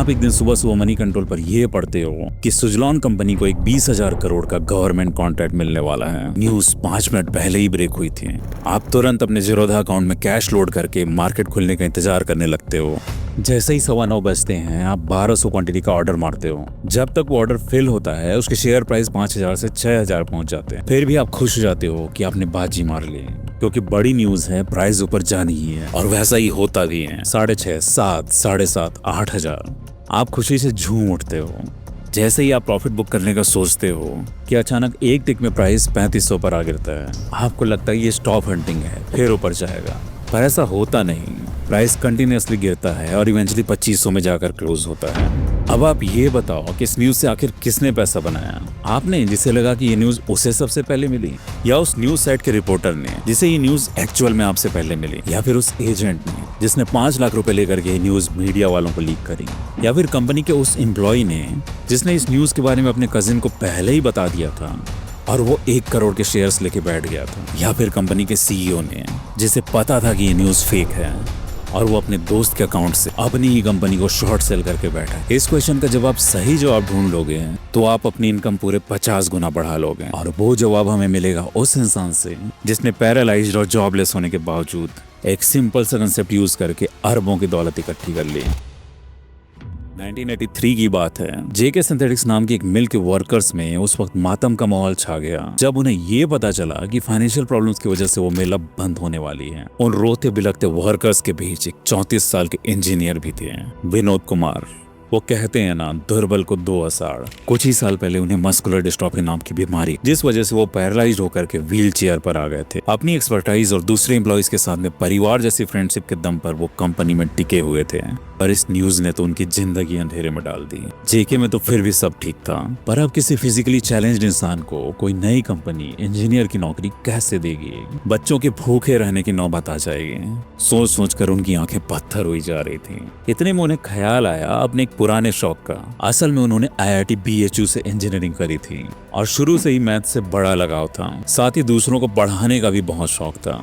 आप एक दिन सुबह सुबह मनी कंट्रोल पर यह पढ़ते हो कि सुजलॉन कंपनी को एक 20,000 करोड़ का गवर्नमेंट कॉन्ट्रैक्ट मिलने वाला है। न्यूज 5 मिनट पहले ही ब्रेक हुई थी। आप तुरंत अपने जीरोधा अकाउंट में कैश लोड करके मार्केट खुलने का इंतजार करने लगते हो। जैसे ही 9:15 बजते हैं आप 1200 क्वांटिटी का ऑर्डर मारते हो। जब तक वो ऑर्डर फिल होता है उसके शेयर प्राइस 5,000 से 6,000 पहुंच जाते हैं। फिर भी आप खुश हो जाते हो कि आपने बाजी मार ली, क्योंकि बड़ी न्यूज है, प्राइस ऊपर जानी ही है। और वैसा ही होता भी है। 6,500, 7, 7,500, 8,000। आप खुशी से झूम उठते हो। जैसे ही आप प्रॉफिट बुक करने का सोचते हो कि अचानक एक टिक में प्राइस 3,500 पर आ गिरता है। आपको लगता है ये स्टॉप हंटिंग है, फिर ऊपर जाएगा, पर ऐसा होता नहीं। प्राइस कंटिन्यूअसली गिरता है और इवेंचुअली 2,500 में जाकर क्लोज होता है। अब आप ये बताओ कि इस न्यूज से आखिर किसने पैसा बनाया? आपने, जिसे लगा कि ये न्यूज उसे सबसे पहले मिली, या उस न्यूज साइट के रिपोर्टर ने जिसे ये न्यूज एक्चुअल में आपसे पहले मिली, या फिर उस एजेंट ने जिसने 5 लाख रुपए लेकर के न्यूज मीडिया वालों को लीक करी, या फिर कंपनी के उस एम्प्लॉय ने जिसने इस न्यूज के बारे में अपने कजिन को पहले ही बता दिया था और वो 1 करोड़ के शेयर्स लेके बैठ गया था, या फिर कंपनी के सीईओ ने जिसे पता था कि ये न्यूज फेक है और वो अपने दोस्त के अकाउंट से अपनी ही कंपनी को शॉर्ट सेल करके बैठा है। इस क्वेश्चन का जब आप सही जवाब ढूंढ लोगे तो आप अपनी इनकम पूरे 50 गुना बढ़ा लोगे। और वो जवाब हमें मिलेगा उस इंसान से जिसने पैरालाइज्ड और जॉबलेस होने के बावजूद एक सिंपल सा कंसेप्ट यूज करके अरबों की दौलत इकट्ठी कर ली। 1983 की बात है। जेके सिंथेटिक्स नाम की एक मिल के वर्कर्स में उस वक्त मातम का माहौल छा गया जब उन्हें ये पता चला कि फाइनेंशियल प्रॉब्लम्स की वजह से वो मिल अब बंद होने वाली है। उन रोते बिलखते वर्कर्स के बीच एक 34 साल के इंजीनियर भी थे, विनोद कुमार। वो कहते हैं ना, दुर्बल को 2 आषाढ़। कुछ ही साल पहले उन्हें मस्कुलर डिस्ट्रॉफी नाम की बीमारी, जिस वजह से वो पैरालाइज्ड होकर के व्हील चेयर पर आ गए थे। अपनी एक्सपर्टाइज और दूसरे एम्प्लॉइज के साथ में परिवार जैसी फ्रेंडशिप के दम पर वो कंपनी में टिके हुए थे। पर इस न्यूज ने तो उनकी जिंदगी अंधेरे में डाल दी। जेके में तो फिर भी सब ठीक था, पर अब किसी फिजिकली चैलेंज्ड इंसान को कोई नई कंपनी इंजीनियर की नौकरी कैसे देगी? बच्चों के भूखे रहने की नौबत आ जाएगी। सोच सोच कर उनकी आंखें पत्थर हुई जा रही थी। इतने में उन्हें ख्याल आया अपने एक पुराने शौक का। असल में उन्होंने IIT BHU से इंजीनियरिंग करी थी और शुरू से ही मैथ से बड़ा लगाव था। साथ ही दूसरों को पढ़ाने का भी बहुत शौक था।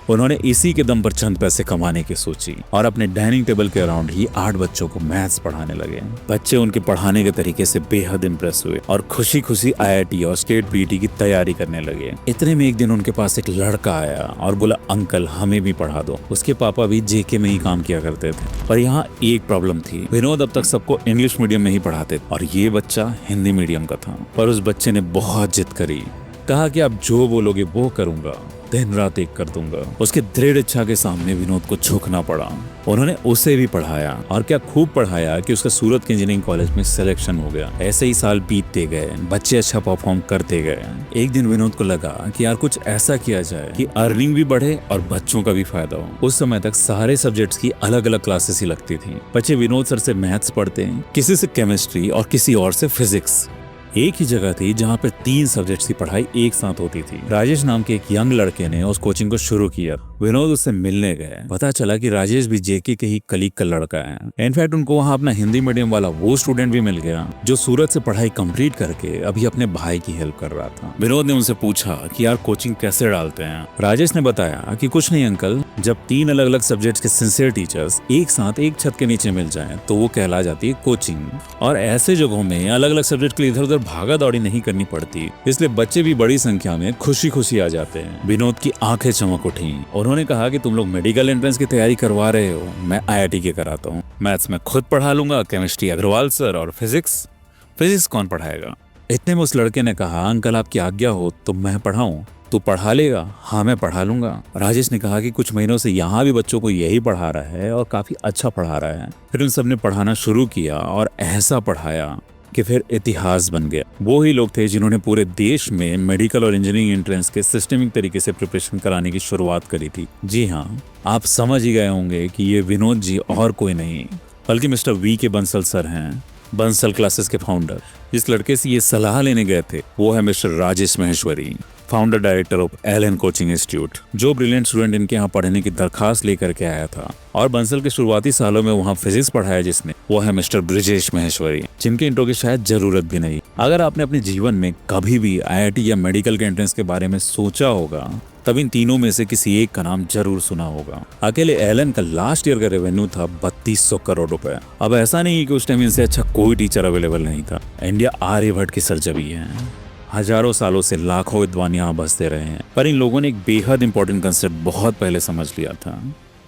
उन्होंने इसी के दम पर चंद पैसे कमाने की सोची और अपने डाइनिंग टेबल के अराउंड ही 8 बच्चों को मैथ्स पढ़ाने लगे। बच्चे उनके पढ़ाने के तरीके से बेहद इम्प्रेस हुए और खुशी खुशी IIT और स्टेट PET की तैयारी करने लगे। इतने में एक दिन उनके पास एक लड़का आया और बोला, अंकल हमें भी पढ़ा दो। उसके पापा भी JK में ही काम किया करते थे, पर यहाँ एक प्रॉब्लम थी। विनोद अब तक सबको इंग्लिश मीडियम में ही पढ़ाते और ये बच्चा हिंदी मीडियम का था। पर उस बच्चे ने बहुत जिद करी, कहा कि आप जो बोलोगे वो करूंगा, दिन रात एक कर दूंगा। उसके दृढ़ इच्छा के सामने विनोद को झुकना पड़ा। उन्होंने उसे भी पढ़ाया और क्या खूब पढ़ाया कि उसका सूरत के इंजीनियरिंग कॉलेज में सिलेक्शन हो गया। ऐसे ही साल बीतते गए, बच्चे अच्छा परफॉर्म करते गए। एक दिन विनोद को लगा कि यार कुछ ऐसा किया जाए कि अर्निंग भी बढ़े और बच्चों का भी फायदा हो। उस समय तक सारे सब्जेक्ट्स की अलग अलग क्लासेस ही लगती थी। बच्चे विनोद सर से मैथ्स पढ़ते, किसी से केमिस्ट्री और किसी और से फिजिक्स। एक ही जगह थी जहाँ पर 3 सब्जेक्ट्स की पढ़ाई एक साथ होती थी। राजेश नाम के एक यंग लड़के ने उस कोचिंग को शुरू किया। विनोद उससे मिलने गए। पता चला कि राजेश भी JK के ही कलीग का लड़का है। इनफैक्ट उनको वहाँ अपना हिंदी मीडियम वाला वो स्टूडेंट भी मिल गया जो सूरत से पढ़ाई कंप्लीट करके अभी अपने भाई की हेल्प कर रहा था। विनोद ने उनसे पूछा कि यार कोचिंग कैसे डालते हैं? राजेश ने बताया कि कुछ नहीं अंकल, जब 3 अलग अलग सब्जेक्ट्स के सिंसियर टीचर्स एक साथ एक छत के नीचे मिल जाएं तो वो कहला जाती है कोचिंग। और ऐसे जगहों में अलग अलग सब्जेक्ट के लिए इधर उधर भागा दौड़ी नहीं करनी पड़ती, इसलिए बच्चे भी बड़ी संख्या में खुशी खुशी आ जाते हैं। विनोद की आंखें चमक उठी। उन्होंने कहा कि तुम लोग मेडिकल एंट्रेंस की तैयारी करवा रहे हो, मैं IIT के कराता हूँ। मैथ्स में खुद पढ़ा लूंगा, केमिस्ट्री अग्रवाल सर, और फिजिक्स कौन पढ़ाएगा? इतने में उस लड़के ने कहा, अंकल आपकी आज्ञा हो तो मैं पढ़ाऊं। तू पढ़ा लेगा? हाँ मैं पढ़ा लूंगा। राजेश ने कहा कि कुछ महीनों से यहाँ भी बच्चों को यही पढ़ा रहा है और काफी अच्छा पढ़ा रहा है। फिर उन सब ने पढ़ाना शुरू किया और ऐसा पढ़ाया कि फिर इतिहास बन गया। वो ही लोग थे जिन्होंने पूरे देश में मेडिकल और इंजीनियरिंग एंट्रेंस के सिस्टमिक तरीके से प्रिपरेशन कराने की शुरुआत करी थी। जी हाँ, आप समझ ही गए होंगे कि ये विनोद जी और कोई नहीं बल्कि मिस्टर VK बंसल सर हैं, बंसल क्लासेस के फाउंडर। जिस लड़के से ये सलाह लेने गए थे वो है mister Rajesh Maheshwari, founder director of LN coaching institute, जो ब्रिलियंट स्टूडेंट इनके यहाँ पढ़ने की दरखास्त लेकर के आया था। और बंसल के शुरुआती सालों में वहाँ फिजिक्स पढ़ाया जिसने, वो है मिस्टर ब्रिजेश महेश्वरी, जिनके इंट्रो की शायद जरूरत भी नहीं। अगर आपने अपने जीवन में कभी भी IIT या मेडिकल के एंट्रेंस के बारे में सोचा होगा तब इन तीनों में से किसी एक का नाम जरूर सुना होगा। अकेले एलन का लास्ट ईयर का रेवेन्यू था 3200 करोड़ रुपए। अब ऐसा नहीं कि उस टाइम इनसे अच्छा कोई टीचर अवेलेबल नहीं था। इंडिया आर्यभट्ट की सरजमी है। हजारों सालों से लाखों विद्वान यहाँ बसते रहे हैं, पर इन लोगों ने एक बेहद इंपॉर्टेंट कंसेप्ट बहुत पहले समझ लिया था,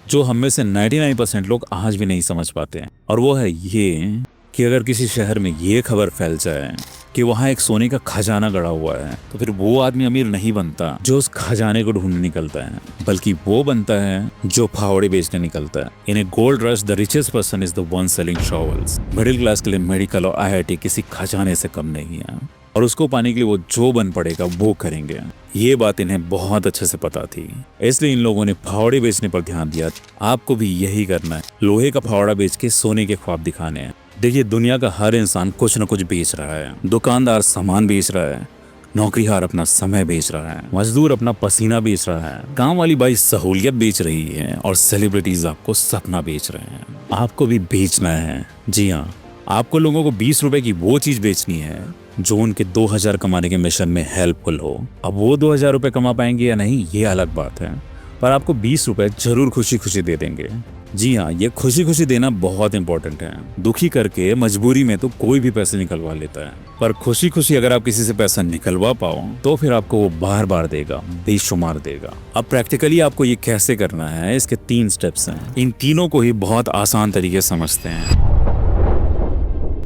जो हम में से 99% लोग आज भी नहीं समझ पाते हैं। और वो है ये कि अगर किसी शहर में ये खबर फैल जाए कि वहाँ एक सोने का खजाना गड़ा हुआ है, तो फिर वो आदमी अमीर नहीं बनता जो उस खजाने को ढूंढने निकलता है, बल्कि वो बनता है जो फावड़े बेचने निकलता है। In a gold rush the richest person is the one selling shovels. Middle class के लिए मेडिकल और IIT किसी खजाने से कम नहीं है, और उसको पाने के लिए वो जो बन पड़ेगा वो करेंगे। ये बात इन्हें बहुत अच्छे से पता थी, इसलिए इन लोगों ने फावड़े बेचने पर ध्यान दिया। आपको भी यही करना है, लोहे का फावड़ा बेच के सोने के ख्वाब दिखाने हैं। देखिए, दुनिया का हर इंसान कुछ न कुछ बेच रहा है। दुकानदार सामान बेच रहा है, नौकरीहार अपना समय बेच रहा है, मजदूर अपना पसीना बेच रहा है, काम वाली बाई सहूलियत बेच रही है, और सेलिब्रिटीज आपको सपना बेच रहे हैं। आपको भी बेचना है। जी हाँ, आपको लोगों को 20 रुपए की वो चीज बेचनी है जो उनके 2000 कमाने के मिशन में हेल्पफुल हो। अब वो 2000 रुपए कमा पाएंगे या नहीं, ये अलग बात है, पर आपको 20 रुपए जरूर खुशी खुशी दे देंगे। जी हाँ, ये खुशी खुशी देना बहुत इंपॉर्टेंट है। दुखी करके मजबूरी में तो कोई भी पैसे निकलवा लेता है, पर खुशी खुशी अगर आप किसी से पैसा निकलवा पाओ तो फिर आपको वो बार बार देगा, बेशुमार देगा। अब प्रैक्टिकली आपको ये कैसे करना है, इसके 3 स्टेप्स हैं। इन तीनों को ही बहुत आसान तरीके से समझते हैं।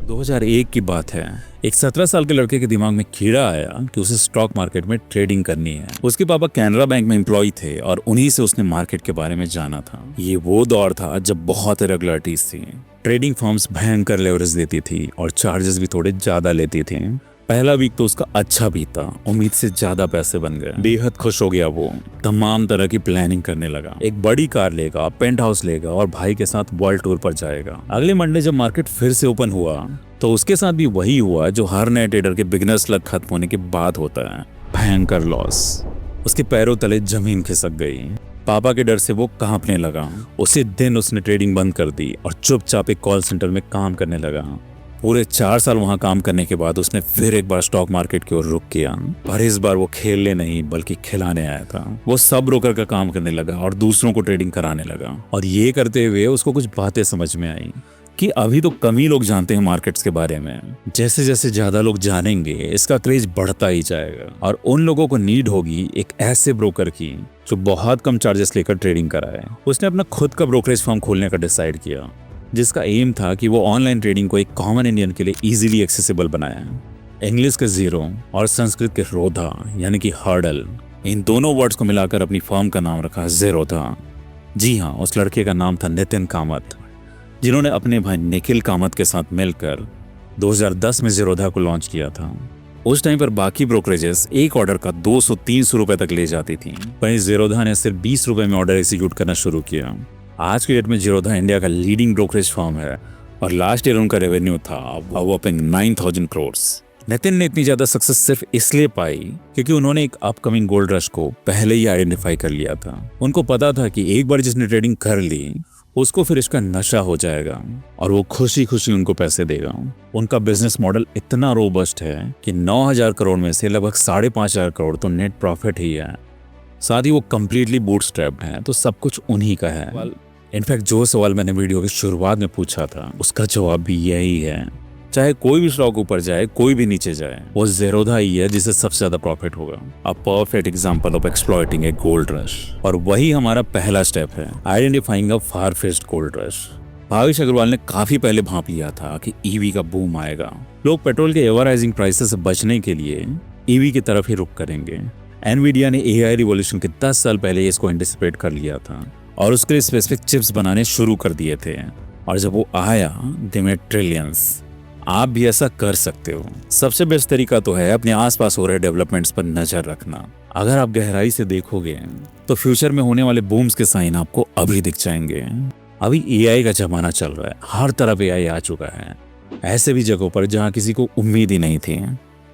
2001 की बात है। एक 17 साल के लड़के के दिमाग में कीड़ा आया कि उसे स्टॉक मार्केट में ट्रेडिंग करनी है। उसके पापा कैनरा बैंक में एम्प्लॉय थे और उन्हीं से उसने मार्केट के बारे में जाना था। ये वो दौर था जब बहुत इरेगुलरिटीज थी। ट्रेडिंग फर्म्स भयंकर लेवरेज देती थी और चार्जेस भी थोड़े ज्यादा लेती थी। पहला वीक तो उसका अच्छा बीता, उम्मीद से ज्यादा पैसे बन गए। बेहद खुश हो गया वो, तमाम तरह की प्लानिंग करने लगा। एक बड़ी कार लेगा, पेंट हाउस लेगा और भाई के साथ वर्ल्ड टूर पर जाएगा। अगले मंडे जब मार्केट फिर से ओपन हुआ तो उसके साथ भी वही हुआ जो हर नए ट्रेडर के बिगिनर्स लक खत्म होने के बाद होता है, भयंकर लॉस। उसके पैरों तले जमीन खिसक गई। पापा के डर से वो कांपने लगा। उसी दिन उसने ट्रेडिंग बंद कर दी और चुपचाप एक कॉल सेंटर में काम करने लगा। पूरे 4 साल वहां काम करने के बाद उसने फिर एक बार स्टॉक मार्केट की ओर रुख किया, पर इस बार वो खेलने नहीं बल्कि खिलाने आया था। वो सब ब्रोकर का काम करने लगा और दूसरों को ट्रेडिंग कराने लगा। और ये करते हुए उसको कुछ बातें समझ में आई कि अभी तो कम ही लोग जानते हैं मार्केट्स के बारे में। जैसे जैसे ज्यादा लोग जानेंगे इसका क्रेज बढ़ता ही जाएगा, और उन लोगों को नीड होगी एक ऐसे ब्रोकर की जो बहुत कम चार्जेस लेकर ट्रेडिंग कराए। उसने अपना खुद का ब्रोकरेज फर्म खोलने का डिसाइड किया, जिसका एम था कि वो ऑनलाइन ट्रेडिंग को एक कॉमन इंडियन के लिए इजीली एक्सेसिबल बनाया। इंग्लिश के जीरो और संस्कृत के रोधा यानी कि हर्डल, इन दोनों वर्ड्स को मिलाकर अपनी फर्म का नाम रखा ज़ेरोधा। जी हाँ, उस लड़के का नाम था नितिन कामत, जिन्होंने अपने भाई निखिल कामत के साथ मिलकर 2010 में ज़ेरोधा को लॉन्च किया था। उस टाइम पर बाकी ब्रोकरेजेस एक ऑर्डर का 200-300 रुपए तक ले जाती थी, वहीं ज़ेरोधा ने सिर्फ 20 रुपए में ऑर्डर एग्जीक्यूट करना शुरू किया। आज के डेट में ज़ेरोधा इंडिया का लीडिंग ब्रोकरेज फर्म है और लास्ट ईयर उनका रेवेन्यू था अ वॉपिंग 9,000 करोड़। नितिन ने इतनी ज्यादा सक्सेस सिर्फ इसलिए पाई क्योंकि उन्होंने एक अपकमिंग गोल्ड रश को पहले ही आइडेंटिफाई कर लिया था। उनको पता था कि एक बार जिसने ट्रेडिंग कर ली उसको फिर इसका नशा हो जाएगा और वो खुशी खुशी उनको पैसे देगा। उनका बिजनेस मॉडल इतना रोबस्ट है कि 9,000 करोड़ में से लगभग 5,500 करोड़ तो नेट प्रॉफिट ही है। साथ ही वो कम्प्लीटली बूटस्ट्रैप्ड है, तो सब कुछ उन्हीं का है। इनफैक्ट जो सवाल मैंने वीडियो की शुरुआत में पूछा था उसका जवाब भी यही है। चाहे कोई भी स्टॉक ऊपर जाए कोई भी नीचे जाए, वो ज़ेरोधा ही है जिससे सबसे ज्यादा प्रॉफिट होगा। A perfect example of exploiting a gold rush. और वही हमारा पहला स्टेप है, identifying a far fetched gold rush. Bhavesh Aggarwal ने काफी पहले भांप लिया था कि ईवी का बूम आएगा। लोग पेट्रोल के एवर राइजिंग प्राइसेस से बचने के लिए ईवी की तरफ ही रुख करेंगे। एनवीडिया ने एआई रिवॉल्यूशन के 10 साल पहले इसको एंटिसिपेट कर लिया था और उसके लिए स्पेसिफिक चिप्स बनाने शुरू कर दिए थे, और जब वो आया दे मेड ट्रिलियंस। आप भी ऐसा कर सकते हो। सबसे बेस्ट तरीका तो है अपने आसपास हो रहे डेवलपमेंट्स पर नजर रखना। अगर आप गहराई से देखोगे तो फ्यूचर में होने वाले बूम्स के साइन आपको अभी दिख जाएंगे। अभी एआई का जमाना चल रहा है, हर तरफ एआई आ चुका है, ऐसे भी जगहों पर जहां किसी को उम्मीद ही नहीं थी।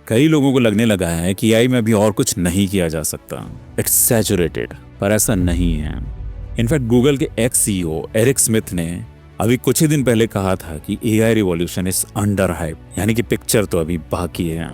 कई लोगों को लगने लगा है कि एआई में अभी और कुछ नहीं किया जा सकता, इट्स सैचुरेटेड, पर ऐसा नहीं है। इनफैक्ट गूगल के एक्स सीईओ एरिक स्मिथ ने अभी कुछ ही दिन पहले कहा था कि AI revolution is under hype, यानी कि पिक्चर तो अभी बाकी है।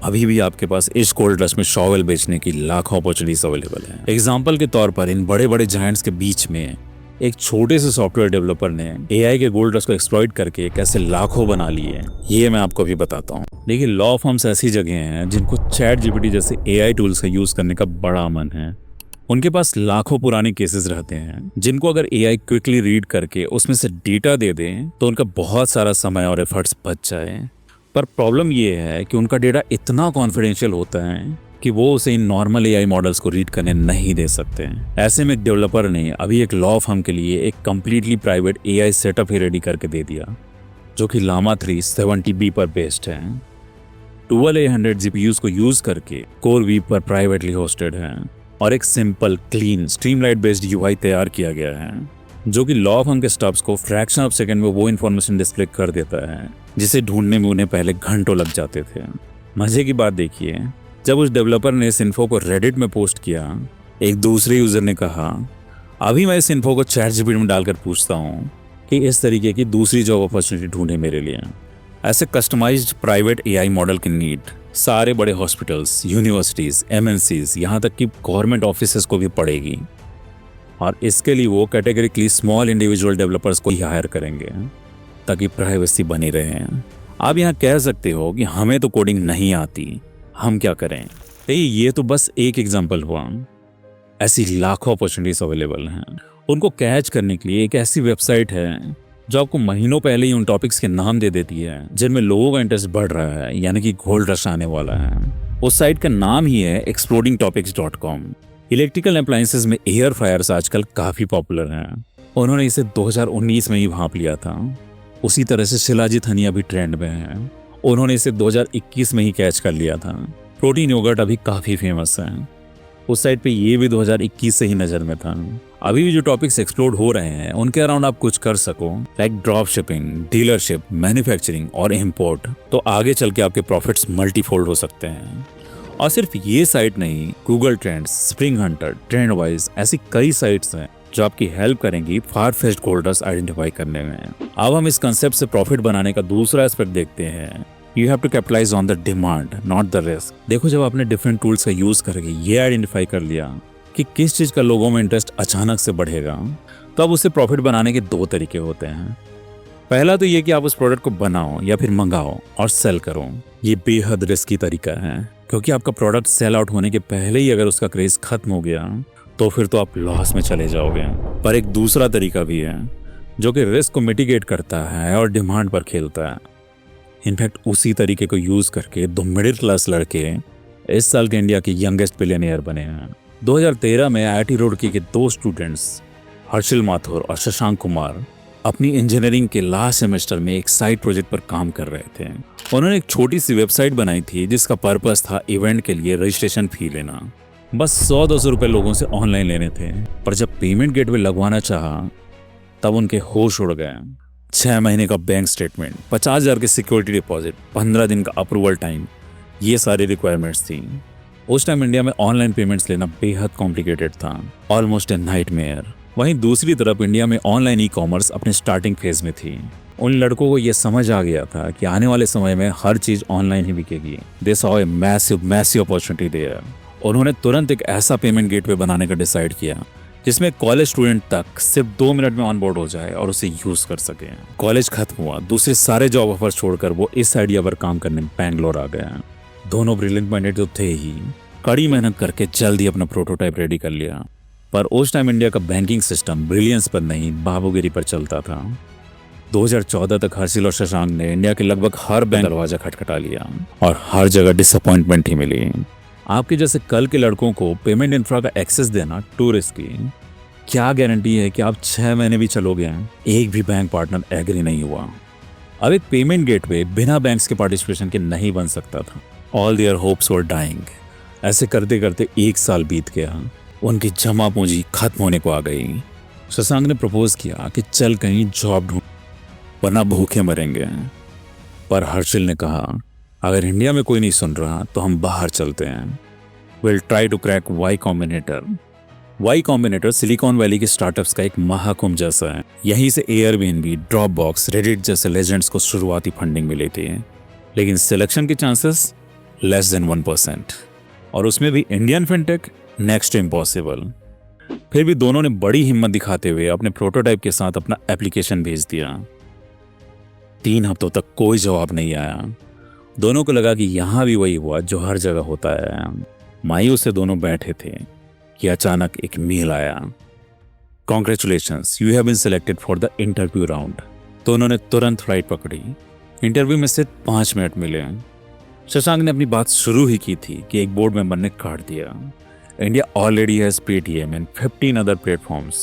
अभी भी आपके पास इस गोल्ड रश में शॉवेल बेचने की लाखों अपॉर्चुनिटीज अवेलेबल हैं। एग्जाम्पल के तौर पर इन बड़े बड़े जायंट्स के बीच में एक छोटे से सॉफ्टवेयर डेवलपर ने एआई के गोल्ड रश को एक्सप्लॉइट करके कैसे लाखों बना लिए, ये मैं आपको अभी बताता हूँ। देखिए, लॉ फर्म्स ऐसी जगह हैं जिनको चैट जीपीटी जैसे एआई टूल्स का यूज करने का बड़ा मन है। उनके पास लाखों पुराने केसेस रहते हैं जिनको अगर एआई क्विकली रीड करके उसमें से डेटा दे दें तो उनका बहुत सारा समय और एफर्ट्स बच जाए। पर प्रॉब्लम ये है कि उनका डेटा इतना कॉन्फिडेंशियल होता है कि वो उसे इन नॉर्मल एआई मॉडल्स को रीड करने नहीं दे सकते। ऐसे में एक डेवलपर ने अभी एक लॉ फर्म के लिए एक कंप्लीटली प्राइवेट एआई सेटअप ही रेडी करके दे दिया, जो कि llama 3 70B पर बेस्ड है। 12A100 GPUs को यूज करके CoreWeave पर प्राइवेटली होस्टेड है और एक सिंपल, क्लीन, स्ट्रीमलाइट बेस्ड यूआई तैयार किया गया है, जो कि लॉ फर्म के स्टब्स को फ्रैक्शन ऑफ सेकंड में वो इन्फॉर्मेशन डिस्प्ले कर देता है जिसे ढूंढने में उन्हें पहले घंटों लग जाते थे। मजे की बात देखिए, जब उस डेवलपर ने इस इन्फो को रेडिट में पोस्ट किया, एक दूसरे यूजर ने कहा, अभी मैं इस इन्फो को चैट जीपीटी में डालकर पूछता हूँ कि इस तरीके की दूसरी जॉब अपॉर्चुनिटी ढूंढे मेरे लिए। ऐसे कस्टमाइज्ड प्राइवेट एआई मॉडल की नीड सारे बड़े हॉस्पिटल्स, यूनिवर्सिटीज, एमएनसीज, यहाँ तक कि गवर्नमेंट ऑफिसेस को भी पड़ेगी, और इसके लिए वो कैटेगरिकली स्मॉल इंडिविजुअल डेवलपर्स को ही हायर करेंगे ताकि प्राइवेसी बनी रहे। आप यहाँ कह सकते हो कि हमें तो कोडिंग नहीं आती, हम क्या करें। ये तो बस एक एग्जांपल हुआ, ऐसी लाखों अपॉर्चुनिटीज अवेलेबल हैं। उनको कैच करने के लिए एक ऐसी वेबसाइट है जो आपको महीनों पहले ही उन टॉपिक्स के नाम दे देती है जिनमें लोगों का इंटरेस्ट बढ़ रहा है, यानी कि गोल्ड रश आने वाला है। उस साइट का नाम ही है explodingtopics.com। इलेक्ट्रिकल अप्लायंसेस में एयर फ्रायर्स आजकल काफी पॉपुलर हैं। उन्होंने इसे 2019 में ही भांप लिया था। उसी तरह से शिलाजीत हनी अभी ट्रेंड में है, उन्होंने इसे 2021 में ही कैच कर लिया था। प्रोटीन योगर्ट अभी काफी फेमस है, उस साइट पे ये भी 2021 से ही नजर में था। अभी भी जो टॉपिक्स एक्सप्लोर हो रहे हैं उनके अराउंड आप कुछ कर सको, like drop shipping, dealership, manufacturing और इंपोर्ट, तो आगे चल के आपके प्रॉफिट्स मल्टीफोल्ड हो सकते हैं। और सिर्फ ये साइट नहीं, Google trends, spring Hunter, trend wise, ऐसी कई साइट्स हैं जो आपकी हेल्प करेंगी फार फेस्ट गोल्ड रश आइडेंटिफाई करने में। अब हम इस कंसेप्ट से प्रॉफिट बनाने का दूसरा एस्पेक्ट देखते हैं। You have to capitalise on the demand, not the risk. देखो, जब आपने डिफरेंट टूल्स का यूज करके ये आइडेंटिफाई कर लिया कि किस चीज का लोगों में इंटरेस्ट अचानक से बढ़ेगा, तो अब उससे प्रॉफिट बनाने के दो तरीके होते हैं। पहला तो ये कि आप उस प्रोडक्ट को बनाओ या फिर मंगाओ और सेल करो। ये बेहद रिस्की तरीका है, क्योंकि आपका प्रोडक्ट सेल आउट होने के पहले ही अगर उसका क्रेज खत्म हो गया तो फिर तो आप लॉस में चले जाओगे। पर एक दूसरा तरीका भी है जो कि रिस्क को मिटिगेट करता है और डिमांड पर खेलता है। इनफैक्ट उसी तरीके को यूज करके दो मिडिल क्लास लड़के इस साल के इंडिया के यंगेस्ट बिलियनियर बने हैं। 2013 में आईआईटी रुड़की के दो स्टूडेंट्स हर्षिल माथुर और शशांक कुमार अपनी इंजीनियरिंग के लास्ट सेमेस्टर में एक साइड प्रोजेक्ट पर काम कर रहे थे। उन्होंने एक छोटी सी वेबसाइट बनाई थी जिसका पर्पस था इवेंट के लिए रजिस्ट्रेशन फी लेना। बस 100-200 रुपए लोगों से ऑनलाइन लेने थे। पर जब पेमेंट गेटवे लगवाना चाहा तब उनके होश उड़ गए। 6 महीने का बैंक स्टेटमेंट, 50,000 की सिक्योरिटी डिपॉजिट, 15 दिन का अप्रूवल टाइम, ये सारी रिक्वायरमेंट्स थी। उस टाइम इंडिया में ऑनलाइन पेमेंट्स लेना बेहद कॉम्प्लिकेटेड था, ऑलमोस्ट ए नाइटमेयर। वहीं दूसरी तरफ इंडिया में ऑनलाइन ई कॉमर्स अपने स्टार्टिंग फेज में थी। उन लड़कों को यह समझ आ गया था कि आने वाले समय में हर चीज ऑनलाइन ही बिकेगी। They saw a massive opportunity there. उन्होंने तुरंत एक ऐसा पेमेंट गेटवे बनाने का डिसाइड किया जिसमें कॉलेज स्टूडेंट तक सिर्फ 2 मिनट में ऑनबोर्ड हो जाए और उसे यूज कर सके। कॉलेज खत्म हुआ, दूसरे सारे जॉब ऑफर छोड़कर वो इस आइडिया पर काम करने बैंगलोर आ गया। दोनों ब्रिलियंट माइंडेड तो थे ही, कड़ी मेहनत करके जल्दी अपना प्रोटोटाइप रेडी कर लिया। पर उस टाइम इंडिया का बैंकिंग सिस्टम ब्रिलियंस पर नहीं, बाबूगिरी पर चलता था। 2014 तक हर्षिल और शशांक ने इंडिया के लगभग हर बैंक दरवाजा खटखटा लिया और हर जगह डिसअपॉइंटमेंट ही मिली। आपके जैसे कल के लड़कों को पेमेंट इंफ्रा का एक्सेस देना टू रिस्की। क्या गारंटी है कि आप 6 महीने भी चलोगे, एक भी बैंक पार्टनर एग्री नहीं हुआ। अब एक पेमेंट गेटवे बिना बैंक्स के पार्टिसिपेशन के नहीं बन सकता था। All their hopes were dying. ऐसे करते करते 1 साल बीत गया, उनकी जमा पूंजी खत्म होने को आ गई। शशांक ने प्रपोज किया कि चल कहीं जॉब ढूंढ, वरना भूखे मरेंगे। पर हर्षिल ने कहा, अगर इंडिया में कोई नहीं सुन रहा तो हम बाहर चलते हैं। Will try to crack Y Combinator. Y Combinator Silicon Valley के स्टार्टअप्स का एक महाकुंभ जैसा है। यहीं से एयरबीएनबी, ड्रॉपबॉक्स, रेडिट जैसे लेजेंड्स को शुरुआती फंडिंग मिली थी। लेकिन सिलेक्शन के चांसेस लेस देन 1%, और उसमें भी Indian fintech next to impossible. फिर भी दोनों ने बड़ी हिम्मत दिखाते हुए अपने प्रोटोटाइप के साथ अपना एप्लीकेशन भेज दिया। 3 हफ्तों तक कोई जवाब नहीं आया। दोनों को लगा कि यहाँ भी वही हुआ जो हर जगह होता है। मायूस से दोनों बैठे थे कि अचानक एक मेल आया, congratulations, you have been selected for the interview round. तो उन्होंने तुरंत फ्लाइट पकड़ी। इंटरव्यू में सिर्फ 5 मिनट मिले। शशांक ने अपनी बात शुरू ही की थी कि एक बोर्ड मेंबर ने काट दिया, India already has Paytm and 15 other platforms,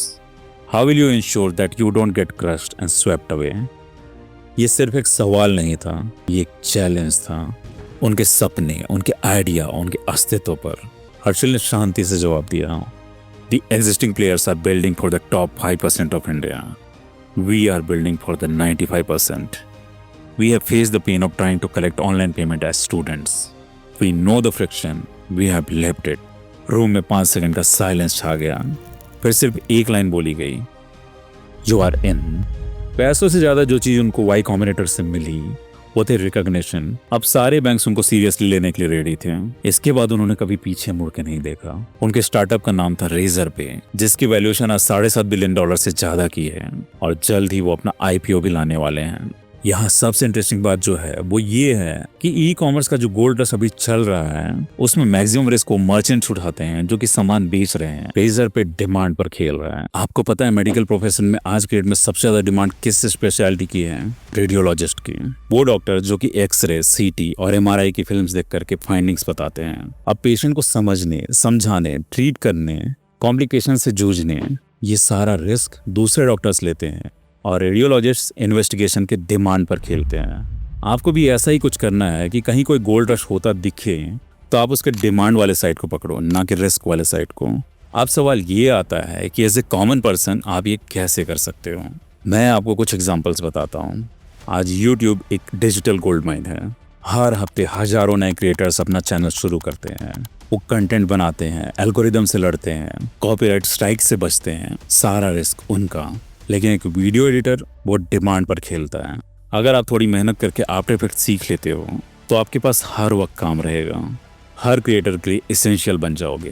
how will you ensure that you don't get crushed and swept away. ये सिर्फ एक सवाल नहीं था, ये एक चैलेंज था उनके सपने, उनके आइडिया, उनके अस्तित्व पर। हर्षिल ने शांति से जवाब दिया, the existing players are building for the top 5% of India, we are building for the 95%. We have faced the pain of trying to collect online payment as students. We know the friction. We have lived it. Room में 5 second का silence छा गया। फिर सिर्फ एक line बोली गई, You are in. पैसों से ज्यादा जो चीज उनको वाई कॉम्बिनेटर से मिली वो थे रिकॉग्निशन। अब सारे बैंक्स उनको सीरियसली लेने के लिए रेडी थे। इसके बाद उन्होंने कभी पीछे मुड़ के नहीं देखा। उनके स्टार्टअप का नाम था रेजर पे, जिसकी वैल्यूएशन आज $7.5 बिलियन से ज्यादा की है, और जल्द ही वो अपना आईपीओ भी लाने वाले हैं। यहाँ सबसे इंटरेस्टिंग बात जो है वो ये है कि ई कॉमर्स का जो गोल्ड रश अभी चल रहा है उसमें मैक्सिमम रिस्क को मर्चेंट्स उठाते हैं जो कि सामान बेच रहे हैं। रेजर पे डिमांड पर खेल रहा है। आपको पता है मेडिकल प्रोफेशन में आज के डेट में सबसे ज्यादा डिमांड किस स्पेशलिटी की है? रेडियोलॉजिस्ट की। वो डॉक्टर जो कि एक्सरे, सीटी और एमआरआई की फिल्म्स देख करके फाइंडिंग्स बताते हैं। अब पेशेंट को समझने, समझाने, ट्रीट करने, कॉम्प्लिकेशन से जूझने, ये सारा रिस्क दूसरे डॉक्टर्स लेते हैं और रेडियोलॉजिस्ट इन्वेस्टिगेशन के डिमांड पर खेलते हैं। आपको भी ऐसा ही कुछ करना है कि कहीं कोई गोल्ड रश होता दिखे तो आप उसके डिमांड वाले साइड को पकड़ो, ना कि रिस्क वाले साइड को। अब सवाल ये आता है कि एज ए कॉमन पर्सन आप ये कैसे कर सकते हो? मैं आपको कुछ एग्जांपल्स बताता हूँ। आज यूट्यूब एक डिजिटल गोल्ड माइन है। हर हफ्ते हजारों नए क्रिएटर्स अपना चैनल शुरू करते हैं। वो कंटेंट बनाते हैं, एल्गोरिदम से लड़ते हैं, कॉपीराइट स्ट्राइक से बचते हैं, सारा रिस्क उनका। लेकिन एक वीडियो एडिटर वो डिमांड पर खेलता है। अगर आप थोड़ी मेहनत करके आफ्टर इफेक्ट सीख लेते हो तो आपके पास हर वक्त काम रहेगा। हर क्रिएटर के लिए एसेंशियल बन जाओगे।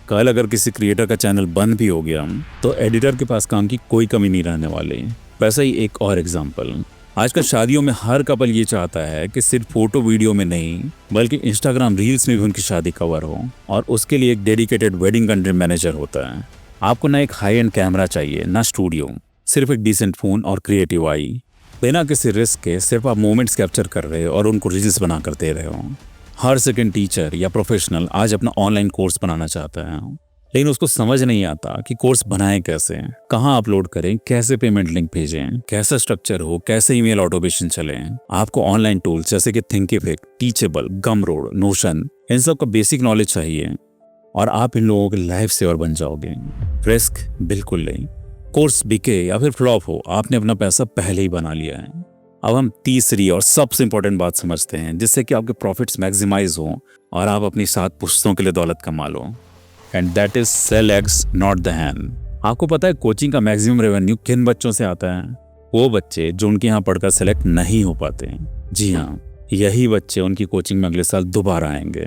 कल अगर किसी क्रिएटर का चैनल बंद भी हो गया तो एडिटर के पास काम की कोई कमी नहीं रहने वाली। वैसा ही एक और एग्जांपल, आजकल शादियों में हर कपल ये चाहता है कि सिर्फ फोटो वीडियो में नहीं बल्कि इंस्टाग्राम रील्स में भी उनकी शादी कवर हो, और उसके लिए एक डेडिकेटेड वेडिंग कंटेंट मैनेजर होता है। आपको ना एक हाई एंड कैमरा चाहिए, ना स्टूडियो, सिर्फ एक डिसेंट फोन और क्रिएटिव आई। बिना किसी रिस्क के सिर्फ आप मोमेंट्स कैप्चर कर रहे हो और उनको रील्स बना कर दे रहे हो। हर सेकंड टीचर या प्रोफेशनल आज अपना ऑनलाइन कोर्स बनाना चाहता है, लेकिन उसको समझ नहीं आता कि कोर्स बनाएं कैसे, कहाँ अपलोड करें, कैसे पेमेंट लिंक भेजें, कैसा स्ट्रक्चर हो, कैसे ईमेल ऑटोमेशन चले। आपको ऑनलाइन टूल्स जैसे कि थिंकिफिक, टीचेबल, गमरोड, नोशन, इन सब का बेसिक नॉलेज चाहिए और आप इन लोगों के लाइफ सेवर बन जाओगे। रिस्क बिल्कुल नहीं। कोर्स बिके या फिर फ्लॉप हो, आपने अपना पैसा पहले ही बना लिया है। अब हम तीसरी और सबसे इंपॉर्टेंट बात समझते हैं जिससे कि आपके प्रॉफिट्स मैक्सिमाइज हो और आप अपनी 7 पुश्तों के लिए दौलत कमा लो, and that is sell eggs not the hen. आपको पता है कोचिंग का मैक्सिमम रेवेन्यू किन बच्चों से आता है? वो बच्चे जो उनके यहाँ पढ़कर सेलेक्ट नहीं हो पाते। जी हाँ, यही बच्चे उनकी कोचिंग में अगले साल दोबारा आएंगे।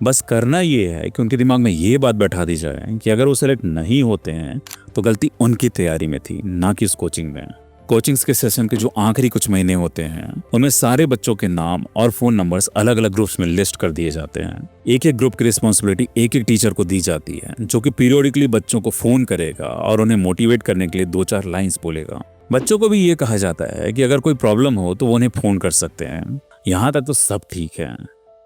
बस करना ये है कि उनके दिमाग में ये बात बैठा दी जाए कि अगर वो सेलेक्ट नहीं होते हैं तो गलती उनकी तैयारी में थी, ना कि उस कोचिंग में। कोचिंग्स के सेशन के जो आखिरी कुछ महीने होते हैं उनमें सारे बच्चों के नाम और फोन नंबर्स अलग अलग ग्रुप्स में लिस्ट कर दिए जाते हैं। एक एक ग्रुप की रिस्पॉन्सिबिलिटी एक एक टीचर को दी जाती है जो कि पीरियोडिकली बच्चों को फोन करेगा और उन्हें मोटिवेट करने के लिए 2-4 लाइन्स बोलेगा। बच्चों को भी ये कहा जाता है कि अगर कोई प्रॉब्लम हो तो वो उन्हें फोन कर सकते हैं। यहाँ तक तो सब ठीक है।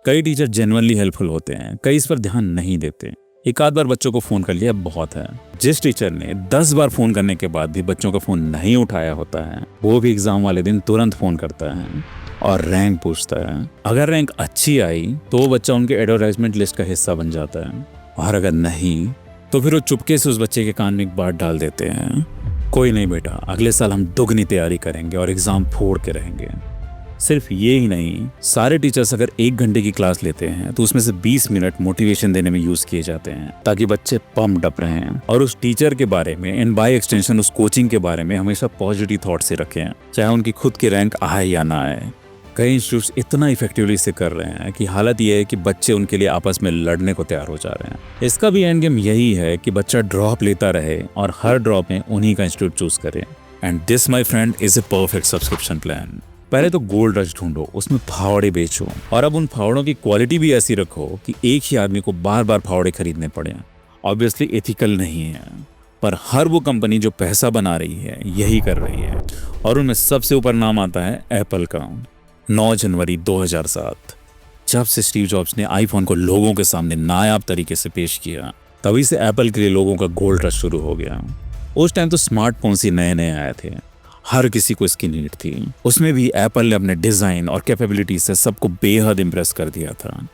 कई टीचर जेन्युइनली हेल्पफुल होते हैं, कई इस पर ध्यान नहीं देते। एक आध बार बच्चों को फोन कर लिया बहुत है। जिस टीचर ने 10 बार फोन करने के बाद भी बच्चों का फोन नहीं उठाया होता है वो भी एग्जाम वाले दिन तुरंत फोन करता है और रैंक पूछता है। अगर रैंक अच्छी आई तो वो बच्चा उनके एडवर्टाइजमेंट लिस्ट का हिस्सा बन जाता है, और अगर नहीं तो फिर वो चुपके से उस बच्चे के कान में एक बात डाल देते हैं, कोई नहीं बेटा, अगले साल हम दुगनी तैयारी करेंगे और एग्जाम फोड़ के रहेंगे। सिर्फ ये ही नहीं, सारे टीचर्स अगर 1 घंटे की क्लास लेते हैं तो उसमें से 20 मिनट मोटिवेशन देने में यूज किए जाते हैं ताकि बच्चे पम्प्ड अप रहें और उस टीचर के बारे में एंड बाय एक्सटेंशन उस कोचिंग के बारे में हमेशा पॉजिटिव थॉट से रखें, चाहे उनकी खुद की रैंक आए या ना आए। कई इंस्टीट्यूट्स इतना इफेक्टिवली इसे कर रहे हैं कि हालत यह है कि बच्चे उनके लिए आपस में लड़ने को तैयार हो जा रहे हैं। इसका भी एंड गेम यही है कि बच्चा ड्रॉप लेता रहे और हर ड्रॉप में उन्हीं का इंस्टीट्यूट चूज करे। And this my friend is a perfect subscription plan. पहले तो गोल्ड रश ढूंढो, उसमें फावड़े बेचो, और अब उन फावड़ों की क्वालिटी भी ऐसी रखो कि एक ही आदमी को बार बार फावड़े खरीदने पड़े। ऑब्वियसली एथिकल नहीं है, पर हर वो कंपनी जो पैसा बना रही है यही कर रही है, और उनमें सबसे ऊपर नाम आता है एप्पल का। 9 जनवरी 2007 जब से स्टीव जॉब्स ने आईफोन को लोगों के सामने नायाब तरीके से पेश किया, तभी से एप्पल के लिए लोगों का गोल्ड रश शुरू हो गया। उस टाइम तो स्मार्टफोन्स ही नए नए आए थे, हर किसी को इसकी नीड थी। उसमें भी एप्पल ने अपने डिजाइन और कैपेबिलिटी से सबको बेहद इंप्रेस कर दिया था।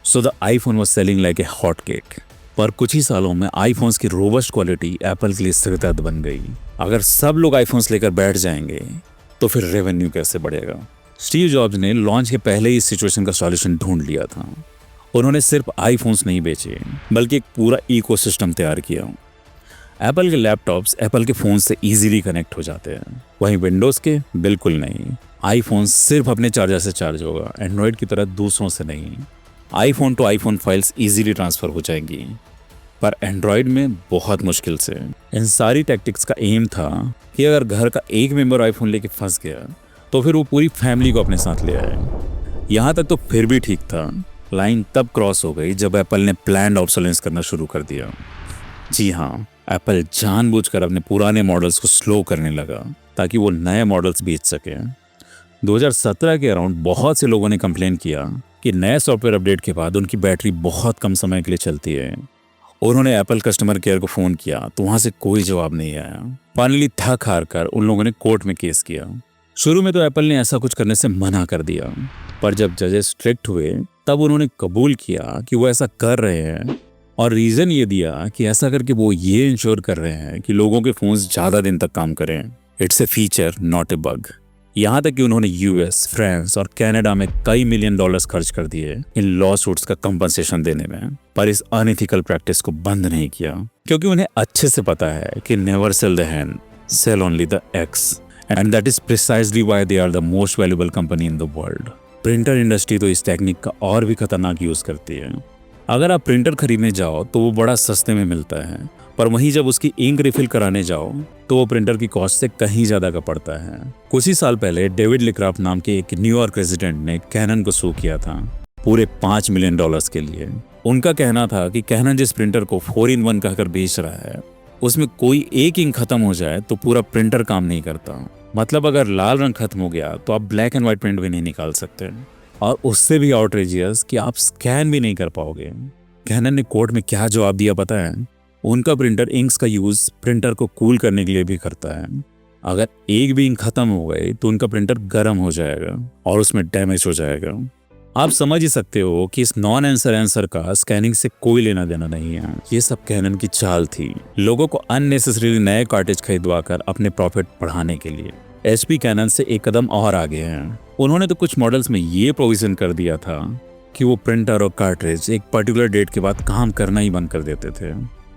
So the iPhone was selling like a hot cake. पर कुछ ही सालों में आईफोन्स की रोबस्ट क्वालिटी एप्पल के लिए सिरदर्द बन गई। अगर सब लोग आईफोन्स लेकर बैठ जाएंगे तो फिर रेवेन्यू कैसे बढ़ेगा। स्टीव जॉब्स ने लॉन्च के पहले ही इस सिचुएशन का सॉल्यूशन ढूंढ लिया था। उन्होंने सिर्फ आईफोन्स नहीं बेचे, बल्कि एक पूरा इकोसिस्टम तैयार किया। एप्पल के लैपटॉप्स एप्पल के फ़ोन से इजीली कनेक्ट हो जाते हैं, वहीं विंडोज़ के बिल्कुल नहीं। आईफोन सिर्फ अपने चार्जर से चार्ज होगा, एंड्रॉयड की तरह दूसरों से नहीं। IPhone to iPhone files easily transfer हो जाएंगी, पर एंड्रॉयड में बहुत मुश्किल से। इन सारी टैक्टिक्स का एम था कि अगर घर का एक मेंबर आईफोन लेके फंस गया तो फिर वो पूरी फैमिली को अपने साथ ले आए। यहाँ तक तो फिर भी ठीक था। लाइन तब क्रॉस हो गई जब एप्पल ने प्लान्ड ऑब्सोलेंस करना शुरू कर दिया। जी हाँ, एप्पल जानबूझकर अपने पुराने मॉडल्स को स्लो करने लगा ताकि वो नए मॉडल्स बेच सके। 2017 के अराउंड बहुत से लोगों ने कंप्लेन किया कि नए सॉफ्टवेयर अपडेट के बाद उनकी बैटरी बहुत कम समय के लिए चलती है। उन्होंने एप्पल कस्टमर केयर को फ़ोन किया तो वहाँ से कोई जवाब नहीं आया। फाइनली थक हार कर उन लोगों ने कोर्ट में केस किया। शुरू में तो एप्पल ने ऐसा कुछ करने से मना कर दिया, पर जब जजेस स्ट्रिक्ट हुए तब उन्होंने कबूल किया कि वो ऐसा कर रहे हैं, और रीज़न ये दिया कि ऐसा करके वो ये इंश्योर कर रहे हैं कि लोगों के फ़ोन्स ज़्यादा दिन तक काम करें। It's a feature not a bug. यहाँ तक कि उन्होंने यूएस, फ्रांस और कनाडा में कई मिलियन डॉलर्स खर्च कर दिए इन लॉ सूट्स का कंपनसेशन देने में, पर इस अनएथिकल प्रैक्टिस को बंद नहीं किया, क्योंकि उन्हें अच्छे से पता है कि never sell the hen, sell only the eggs, and that is precisely why they are the most valuable company in the world. Printer industry तो इस टेक्निक का और भी खतरनाक यूज करती है। अगर आप प्रिंटर खरीदने जाओ तो वो बड़ा सस्ते में मिलता है, पर वहीं जब उसकी इंक रिफिल कराने जाओ तो वो प्रिंटर की कॉस्ट से कहीं ज़्यादा का पड़ता है। कुछ ही साल पहले डेविड लिक्राफ्ट नाम के एक न्यूयॉर्क रेजिडेंट ने कैनन को सू किया था पूरे $5 मिलियन के लिए। उनका कहना था कि कैनन जिस प्रिंटर को 4-in-1 कहकर बेच रहा है उसमें कोई एक इंक खत्म हो जाए तो पूरा प्रिंटर काम नहीं करता। मतलब अगर लाल रंग खत्म हो गया तो आप ब्लैक एंड व्हाइट प्रिंट भी नहीं निकाल सकते, और उससे भी आउटरेजियस कि आप स्कैन भी नहीं कर पाओगे। कैनन ने कोर्ट में क्या जवाब दिया पता है? उनका प्रिंटर इंक्स का यूज प्रिंटर को कूल करने के लिए भी करता है। अगर एक भी इंक खत्म हो गई तो उनका प्रिंटर गर्म हो जाएगा और उसमें डैमेज हो जाएगा। आप समझ ही सकते हो कि इस नॉन आंसर का स्कैनिंग से कोई लेना देना नहीं है। ये सब कैनन की चाल थी, लोगों को अननेसेसरीली नए कार्टेज खरीदवा कर अपने प्रॉफिट बढ़ाने के लिए। एचपी कैनन से एक कदम और आगे हैं। उन्होंने तो कुछ मॉडल्स में ये प्रोविजन कर दिया था कि वो प्रिंटर और कार्ट्रिज एक पर्टिकुलर डेट के बाद काम करना ही बंद कर देते थे,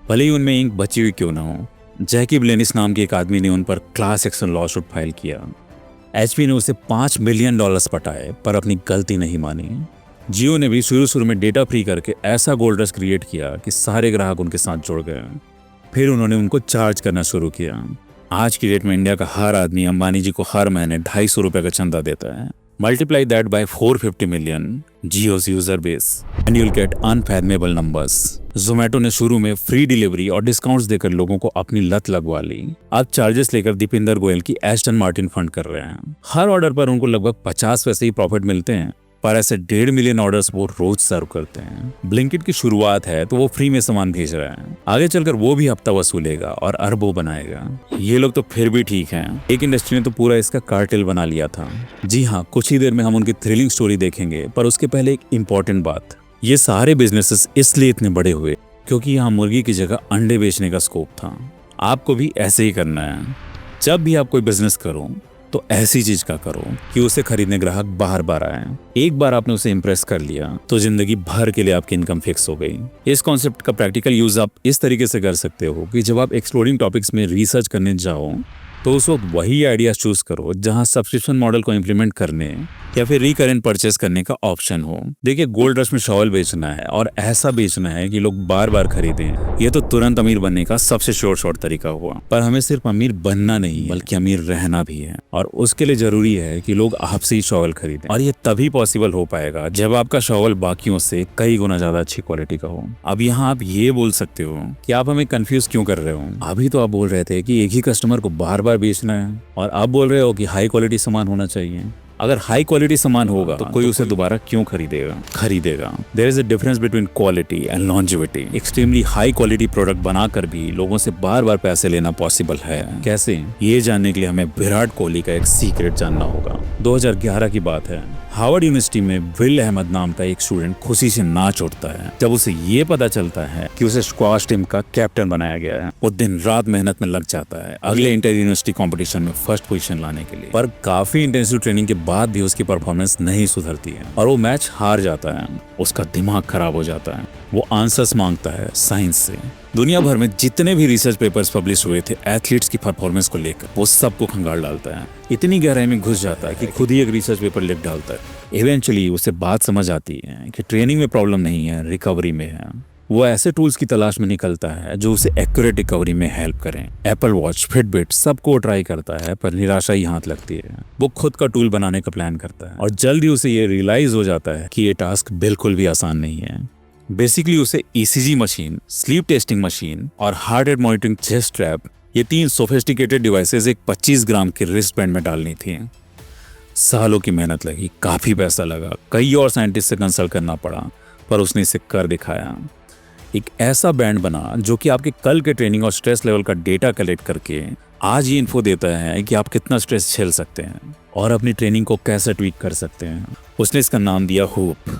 भले ही उनमें इंक बची हुई क्यों ना हो। जैकी ब्लेनिस नाम के एक आदमी ने उन पर क्लास एक्शन लॉसूट फाइल किया। एचपी ने उसे $5 मिलियन पटाए, पर अपनी गलती नहीं मानी। जियो ने भी शुरू में डेटा फ्री करके ऐसा गोल्ड रश क्रिएट किया कि सारे ग्राहक उनके साथ जुड़ गए। फिर उन्होंने उनको चार्ज करना शुरू किया। आज की डेट में इंडिया का हर आदमी अंबानी जी को हर महीने $250 का चंदा देता है। Multiply that by 450 million Jio's user base and you'll get unfathomable numbers। Zomato ने शुरू में फ्री डिलीवरी और डिस्काउंट्स देकर लोगों को अपनी लत लगवा ली। अब चार्जेस लेकर दीपिंदर गोयल की एस्टन मार्टिन फंड कर रहे हैं। हर ऑर्डर पर उनको लगभग 50 पैसे ही प्रॉफिट मिलते हैं, पर ऐसे 1.5 मिलियन ऑर्डर्स वो रोज सर्व करते हैं। ब्लिंकिट की शुरुआत है तो वो फ्री में सामान भेज रहा है, आगे चलकर वो भी हफ्ता वसूलेगा और अरबों बनाएगा। ये लोग तो फिर भी ठीक हैं, एक इंडस्ट्री ने तो पूरा इसका कार्टेल बना लिया था। जी हाँ, कुछ ही देर में हम उनकी थ्रिलिंग स्टोरी देखेंगे, पर उसके पहले एक इम्पॉर्टेंट बात। ये सारे बिजनेसेस इसलिए इतने बड़े हुए क्योंकि यहाँ मुर्गी की जगह अंडे बेचने का स्कोप था। आपको भी ऐसे ही करना है। जब भी आप कोई बिजनेस करो तो ऐसी चीज का करो कि उसे खरीदने ग्राहक बार बार आए। एक बार आपने उसे इंप्रेस कर लिया तो जिंदगी भर के लिए आपकी इनकम फिक्स हो गई। इस कॉन्सेप्ट का प्रैक्टिकल यूज आप इस तरीके से कर सकते हो कि जब आप एक्सप्लोरिंग टॉपिक्स में रिसर्च करने जाओ तो उस वक्त वही आइडिया चूज करो जहां सब्सक्रिप्शन मॉडल को इम्प्लीमेंट करने या फिर रिकरेंट परचेस करने का ऑप्शन हो। देखिए, गोल्ड रश में शॉल बेचना है और ऐसा बेचना है कि लोग बार बार खरीदें, ये तो तुरंत अमीर बनने का सबसे शॉर्ट तरीका हुआ। पर हमें सिर्फ अमीर बनना नहीं बल्कि अमीर रहना भी है, और उसके लिए जरूरी है कि लोग आपसे ही शॉल खरीदें। और ये तभी पॉसिबल हो पाएगा जब आपका शॉल बाकियों से कई गुना ज्यादा अच्छी क्वालिटी का हो। अब यहाँ आप ये बोल सकते हो कि आप हमें कंफ्यूज क्यों कर रहे हो। अभी तो आप बोल रहे थे कि एक ही कस्टमर को बार बार बेचना है, और आप बोल रहे हो कि हाई क्वालिटी सामान होना चाहिए। अगर हाई क्वालिटी सामान होगा तो कोई उसे दोबारा क्यों खरीदेगा। There is a difference between quality and longevity. Extremely high quality product बनाकर भी लोगों से बार बार पैसे लेना पॉसिबल है कैसे, ये जानने के लिए हमें विराट कोहली का एक सीक्रेट जानना होगा। 2011 की बात है, हार्वर्ड यूनिवर्सिटी में विल अहमद नाम का एक स्टूडेंट खुशी से नाच उठता है जब उसे ये पता चलता है कि उसे स्क्वाश टीम का कैप्टन बनाया गया है। वो दिन रात मेहनत में लग जाता है अगले इंटर यूनिवर्सिटी कंपटीशन में फर्स्ट पोजीशन लाने के लिए। पर काफी इंटेंसिव ट्रेनिंग के बाद भी उसकी परफॉर्मेंस नहीं सुधरती है और वो मैच हार जाता है। उसका दिमाग खराब हो जाता है। वो आंसर्स मांगता है साइंस से। दुनिया भर में जितने भी रिसर्च पेपर्स पब्लिश हुए थे एथलीट्स की परफॉर्मेंस को लेकर, वो सबको खंगाल डालता है। इतनी गहराई में घुस जाता है कि खुद ही एक रिसर्च पेपर लिख डालता है। इवेंचुअली उसे बात समझ आती है कि ट्रेनिंग में प्रॉब्लम नहीं है, रिकवरी में है। वो ऐसे टूल्स की तलाश में निकलता है जो उसे एक्यूरेट रिकवरी में हेल्प करें। एप्पल वॉच, फिटबिट सबको ट्राई करता है, पर निराशा ही हाथ लगती है। वो खुद का टूल बनाने का प्लान करता है और जल्दी उसे ये रियलाइज हो जाता है कि ये टास्क बिल्कुल भी आसान नहीं है। बेसिकली उसे ECG machine, sleep testing machine और heart rate monitoring chest strap, ये 3 सोफिस्टिकेटेड डिवाइसेस एक 25 ग्राम के रिस्ट बैंड में डालनी थी। सालों की मेहनत लगी, काफी पैसा लगा, कई और साइंटिस्ट से कंसल्ट करना पड़ा, पर उसने इसे कर दिखाया। एक ऐसा बैंड बना जो कि आपके कल के ट्रेनिंग और स्ट्रेस लेवल का डेटा कलेक्ट करके आज ये इन्फो देता है कि आप कितना स्ट्रेस झेल सकते हैं और अपनी ट्रेनिंग को कैसे ट्वीक कर सकते हैं। उसने इसका नाम दिया हूप।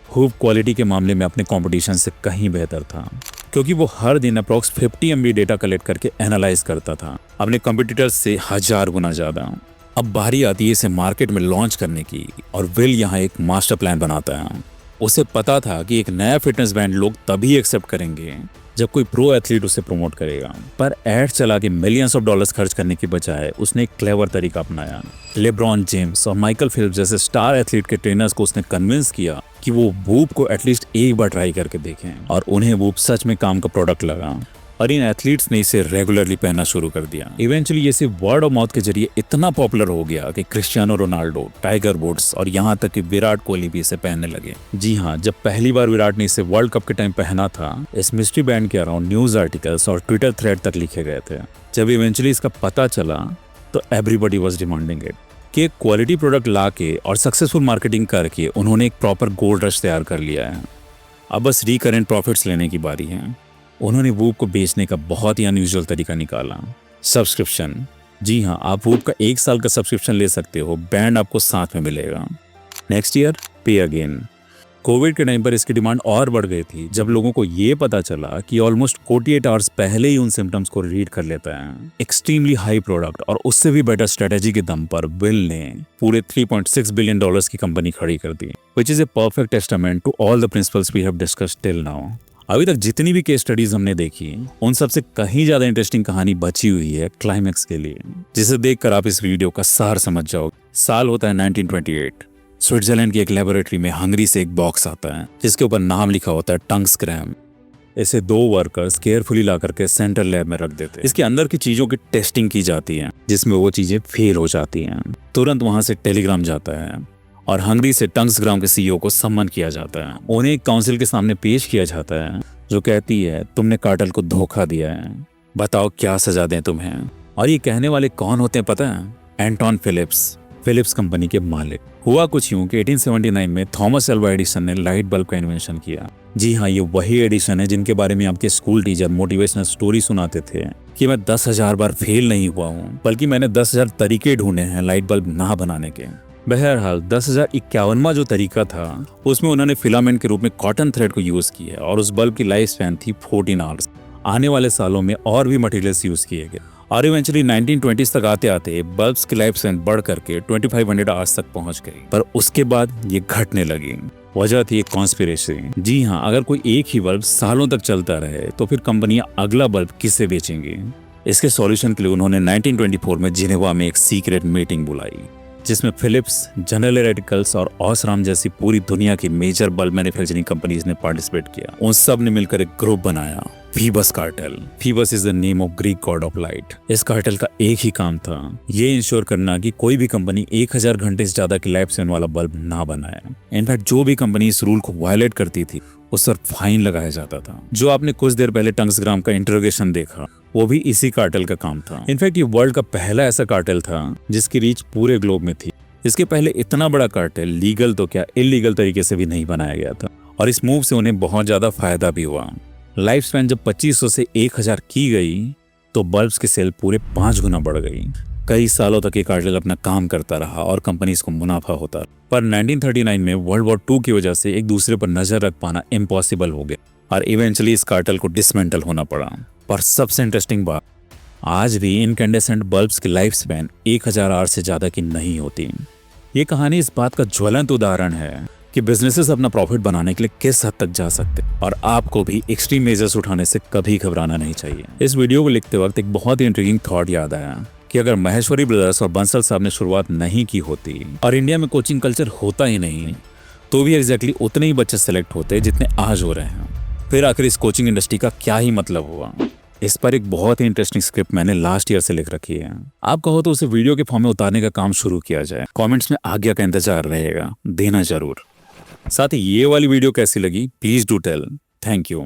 हूप क्वालिटी के मामले में अपने कंपटीशन से कहीं बेहतर था, क्योंकि वो हर दिन अप्रॉक्स 50 MB डेटा कलेक्ट करके एनालाइज करता था, अपने कंपटीटर्स से 1000 गुना ज्यादा। अब बारी आती है इसे मार्केट में लॉन्च करने की, और विल यहाँ एक मास्टर प्लान बनाता है। उसे पता था कि एक नया फिटनेस बैंड लोग तभी एक्सेप्ट करेंगे जब कोई प्रो एथलीट उसे प्रमोट करेगा। पर एड चला के मिलियंस ऑफ डॉलर्स खर्च करने की बजाय उसने एक क्लेवर तरीका अपनाया। लेब्रॉन जेम्स और माइकल फिलिप्स जैसे स्टार एथलीट के ट्रेनर्स को उसने कन्विंस किया कि वो वूप को एटलीस्ट एक बार ट्राई करके देखें, और उन्हें वूप सच में काम का प्रोडक्ट लगा और इन एथलीट्स ने इसे रेगुलरली पहनना शुरू कर दिया। इवेंचुअली ये सिर्फ वर्ड ऑफ माउथ के जरिए इतना पॉपुलर हो गया कि क्रिस्टियानो रोनाल्डो, टाइगर वुड्स और यहाँ तक कि विराट कोहली भी इसे पहनने लगे। जी हाँ, जब पहली बार विराट ने इसे वर्ल्ड कप के टाइम पहना था, इस मिस्ट्री बैंड के अराउंड न्यूज आर्टिकल्स और ट्विटर थ्रेड तक लिखे गए थे। जब इवेंचुअली इसका पता चला तो एवरीबॉडी वाज डिमांडिंग इट कि एक क्वालिटी प्रोडक्ट ला के और सक्सेसफुल मार्केटिंग करके उन्होंने एक प्रॉपर गोल्ड रश तैयार कर लिया है। अब बस रिकरेंट प्रॉफिट्स लेने की बारी है। उन्होंने वूप को बेचने का बहुत ही अनयूजुअल तरीका निकाला, सब्सक्रिप्शन। जी हाँ, आप वूप का 1 साल का सब्सक्रिप्शन ले सकते हो, बैंड आपको साथ में मिलेगा। नेक्स्ट ईयर पे अगेन। कोविड के टाइम पर इसकी डिमांड और बढ़ गई थी जब लोगों को ये पता चला कि ऑलमोस्ट 48 आवर्स पहले ही उन सिम्टम्स को रीड कर लेता है। एक्सट्रीमली हाई प्रोडक्ट और उससे भी बेटर स्ट्रेटेजी के दम पर विल ने पूरे $3.6 बिलियन की कंपनी खड़ी कर दी, which is a perfect testament to all the principles we have discussed till now. अभी तक जितनी भी केस स्टडीज हमने देखी, उन सबसे कहीं ज्यादा इंटरेस्टिंग कहानी बची हुई है क्लाइमैक्स के लिए, जिसे देखकर आप इस वीडियो का सार समझ जाओगे। साल होता है 1928। स्विट्जरलैंड की एक लेबोरेटरी में हंगरी से एक बॉक्स आता है जिसके ऊपर नाम लिखा होता है टंगस्क्रैम। इसे 2 वर्कर्स केयरफुली ला करके सेंट्रल लैब में रख देते हैं। इसके अंदर की चीजों की टेस्टिंग की जाती है, जिसमें वो चीजें फेल हो जाती हैं। तुरंत वहां से टेलीग्राम जाता है और हंगरी से टंगस्क्रैम के CEO को सम्मन किया जाता है। उन्हें एक काउंसिल के सामने पेश किया जाता है जो कहती है, तुमने कार्टेल को धोखा दिया है, बताओ क्या सजा दें तुम्हें। और ये कहने वाले कौन होते हैं पता है? एंटोन फिलिप्स कंपनी के मालिक। हुआ कुछ यूं कि 1879 में थॉमस एल्वा एडिसन ने लाइट बल्ब का इन्वेंशन किया। जी हाँ, ये वही एडिसन है जिनके बारे में आपके स्कूल टीचर मोटिवेशनल स्टोरी सुनाते थे कि मैं 10,000 बार फेल नहीं हुआ हूँ, बल्कि मैंने 10,000 तरीके ढूंढे हैं लाइट बल्ब ना बनाने के। बहरहाल 10,051वां जो तरीका था उसमें उन्होंने फिलामेंट के रूप में कॉटन थ्रेड को यूज किया और उस बल्ब की लाइफ स्पैन थी 14 आवर्स। आने वाले सालों में और भी मटेरियल्स यूज किए गए और इवेंचुअली 1920s तक आते आते बल्ब्स की लाइफ स्पैन बढ़ करके 2500 आवर्स तक पहुंच गई। पर उसके बाद ये घटने लगी। वजह थी एक कॉन्स्पिरेसी। जी हाँ, अगर कोई एक ही बल्ब सालों तक चलता रहे तो फिर कंपनियां अगला बल्ब किसे बेचेंगी। इसके सॉल्यूशन के लिए उन्होंने 1924 में जिनेवा में एक सीक्रेट मीटिंग बुलाई, जिसमें फिलिप्स, जनरल इलेक्ट्रिकल्स और ऑसराम जैसी पूरी दुनिया की मेजर बल्ब मैन्युफैक्चरिंग कंपनीज ने पार्टिसिपेट किया। उन सब ने मिलकर एक ग्रुप बनाया, Phoebus cartel. Phoebus is the name of Greek God of light. इस कार्टेल का एक ही काम था, ये इंश्योर करना कि कोई भी कंपनी 1000 घंटे से ज्यादा की लाइफ स्पैन वाला बल्ब ना बनाए। इनफैक्ट जो भी कंपनी इस रूल को वायलेट करती थी उस पर फाइन लगाया जाता था। जो आपने कुछ देर पहले टंग्सग्राम का इंटरोगेशन देखा, वो भी इसी कार्टेल का काम था। इनफैक्ट ये वर्ल्ड का पहला ऐसा कार्टेल था जिसकी रीच पूरे ग्लोब में थी। इसके पहले इतना बड़ा कार्टेल लीगल तो क्या इलीगल तरीके से भी नहीं बनाया गया था, और इस मूव से उन्हें बहुत ज्यादा फायदा भी हुआ। लाइफ स्पैन जब 2500 से 1000 की गई तो बल्ब्स की सेल पूरे 5 गुना बढ़ गई। कई सालों तक ये कार्टेल अपना काम करता रहा और कंपनीज को मुनाफा होता रहा। पर 1939 में वर्ल्ड वॉर 2 की वजह से एक दूसरे पर नजर रख पाना इम्पॉसिबल हो गया और इवेंचुअली इस कार्टेल को डिसमेंटल होना पड़ा। पर सबसे इंटरेस्टिंग बात, आज भी इनकैंडेसेंट बल्ब्स की लाइफ स्पैन 1000 आवर से ज्यादा की नहीं होती। ये कहानी इस बात का ज्वलंत उदाहरण है कि बिजनेसेस अपना प्रॉफिट बनाने के लिए किस हद तक जा सकते हैं, और आपको भी एक्सट्रीम मेजर्स उठाने से कभी घबराना नहीं चाहिए। इस वीडियो को लिखते वक्त एक बहुत ही इंट्रिगिंग थॉट याद आया कि अगर महेश्वरी ब्रदर्स और बंसल साहब ने शुरुआत नहीं की होती और इंडिया में कोचिंग कल्चर होता ही नहीं, तो भी एग्जैक्टली उतने ही बच्चे सेलेक्ट होते जितने आज हो रहे हैं। फिर आखिर इस कोचिंग इंडस्ट्री का क्या ही मतलब हुआ। इस पर एक बहुत ही इंटरेस्टिंग स्क्रिप्ट मैंने लास्ट ईयर से लिख रखी है। आप कहो तो उसे वीडियो के फॉर्म में उतारने का काम शुरू किया जाए। कमेंट्स में आज्ञा का इंतजार रहेगा, देना जरूर। साथ ही ये वाली वीडियो कैसी लगी please do tell. Thank you.